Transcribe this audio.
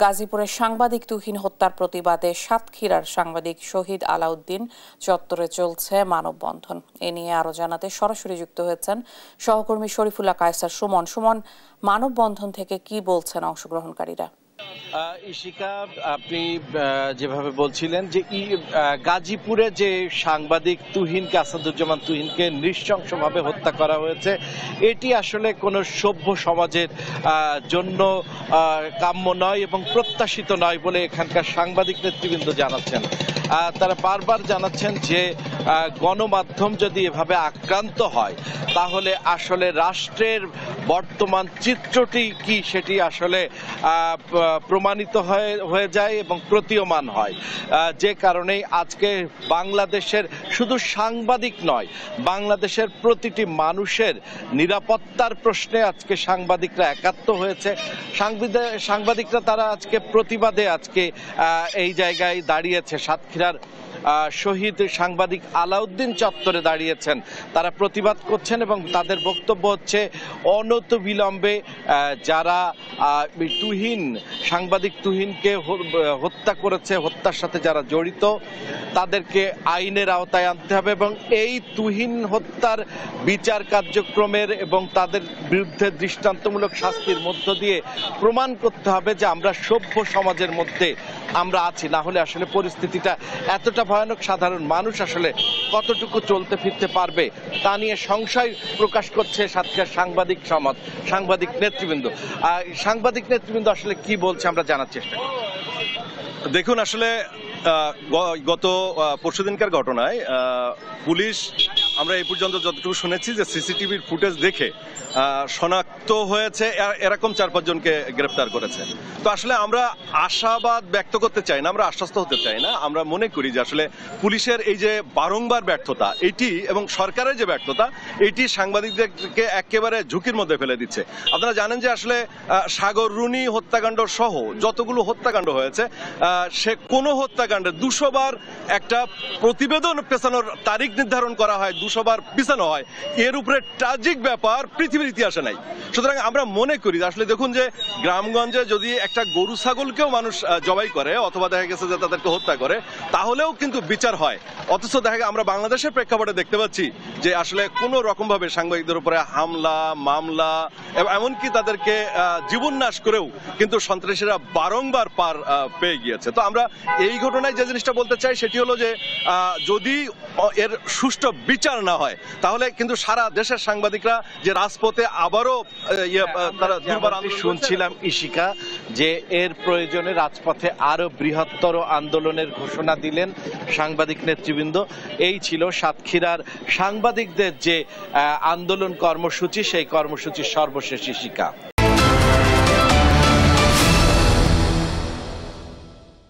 গাজীপুরের সাংবাদিক তুহিন হত্যার প্রতিবাদে সাতক্ষীরার সাংবাদিক শহীদ আলাউদ্দিন চত্বরে চলছে মানববন্ধন। এ নিয়ে আরো জানাতে সরাসরি যুক্ত হয়েছেন সহকর্মী শরীফুল্লাহ কায়সার সুমন। সুমন, মানববন্ধন থেকে কি বলছেন অংশগ্রহণকারীরা? ইশিকা, আপনি যেভাবে বলছিলেন যে গাজীপুরে যে সাংবাদিক তুহিনকে, আসাদুজ্জামান তুহিনকে নৃশংসভাবে হত্যা করা হয়েছে, এটি আসলে কোনো সভ্য সমাজের জন্য কাম্য নয় এবং প্রত্যাশিত নয় বলে এখানকার সাংবাদিক নেতৃবৃন্দ জানাচ্ছেন। তারা বারবার জানাচ্ছেন যে গণমাধ্যম যদি এভাবে আক্রান্ত হয় তাহলে আসলে রাষ্ট্রের বর্তমান চিত্রটি কি সেটি আসলে প্রমাণিত হয়ে যায় এবং প্রতীয়মান হয়। যে কারণেই আজকে বাংলাদেশের শুধু সাংবাদিক নয়, বাংলাদেশের প্রতিটি মানুষের নিরাপত্তার প্রশ্নে আজকে সাংবাদিকরা একাত্ম হয়েছে। সাংবাদিকরা তারা আজকে প্রতিবাদে আজকে এই জায়গায় দাঁড়িয়েছে। সাতক্ষীরার শহীদ সাংবাদিক আলাউদ্দিন চত্বরে দাঁড়িয়েছেন, তারা প্রতিবাদ করছেন এবং তাদের বক্তব্য হচ্ছে অনতিবিলম্বে যারা সাংবাদিক তুহিনকে হত্যা করেছে, হত্যার সাথে যারা জড়িত তাদেরকে আইনের আওতায় আনতে হবে এবং এই তুহিন হত্যার বিচার কার্যক্রমের এবং তাদের বিরুদ্ধে দৃষ্টান্তমূলক শাস্তির মধ্য দিয়ে প্রমাণ করতে হবে যে আমরা সভ্য সমাজের মধ্যে আমরা আছি। না হলে আসলে পরিস্থিতিটা এতটা ভয়ানক, সাধারণ মানুষ আসলে কতটুকু চলতে ফিরতে পারবে তা নিয়ে সংশয় প্রকাশ করছে সাতক্ষীরার সাংবাদিক সমাজ, সাংবাদিক নেতৃবৃন্দ। সাংবাদিক নেতৃবৃন্দ আসলে কি বলছে আমরা জানার চেষ্টা করি। দেখুন, আসলে গত পরশুদিনকার ঘটনায় পুলিশ, আমরা এই পর্যন্ত যতটুকু শুনেছি যে সিসিটিভির ফুটেজ দেখে শনাক্ত হয়েছে এরকম 4-5 জনকে গ্রেপ্তার করেছে। তো আসলে আমরা আশাবাদ ব্যক্ত করতে চাই না, আমরা আশ্বস্ত হতে চাই না। আমরা মনে করি যে আসলে পুলিশের এই যে বারংবার ব্যর্থতা এটি এবং সরকারের যে ব্যর্থতা এটি সাংবাদিকদেরকে একেবারে ঝুঁকির মধ্যে ফেলে দিচ্ছে। আপনারা জানেন যে আসলে সাগর রুনি হত্যাকাণ্ড সহ যতগুলো হত্যাকাণ্ড হয়েছে সে কোনো হত্যাকাণ্ডে 200 বার একটা প্রতিবেদন পেছানোর তারিখ নির্ধারণ করা হয়, 200 বার পিছানো হয়। এর উপরে ট্র্যাজিক ব্যাপার পৃথিবীর ইতিহাসে নাই। সুতরাং আমরা মনে করি আসলে দেখুন যে গ্রামগঞ্জে যদি একটা গরু ছাগলকেও মানুষ জবাই করে অথবা দেখা গেছে যে তাদেরকে হত্যা করে তাহলেও কিন্তু বিচার হয়। অথচ দেখা গেছে আমরা বাংলাদেশের প্রেক্ষাপটে দেখতে পাচ্ছি যে আসলে কোনো রকমভাবে সাংবাদিকদের উপরে হামলা, মামলা, এমনকি তাদেরকে জীবননাশ করেও কিন্তু সন্ত্রাসীরা বারংবার পার পেয়ে গিয়েছে। তো আমরা এই ঘটনায় যে জিনিসটা বলতে চাই সেটি হলো যে যদি এর সুষ্ঠু বিচার না হয় তাহলে কিন্তু সারা দেশের সাংবাদিকরা যে রাজপথে আবারও তারা শুনছিলাম ইশিকা যে এর প্রয়োজনে রাজপথে আরো বৃহত্তর আন্দোলনের ঘোষণা দিলেন সাংবাদিক নেতৃবৃন্দ। এই ছিল সাতক্ষীরার সাংবাদিকদের যে আন্দোলন কর্মসূচি, সেই কর্মসূচির সর্বশেষ ইশিকা।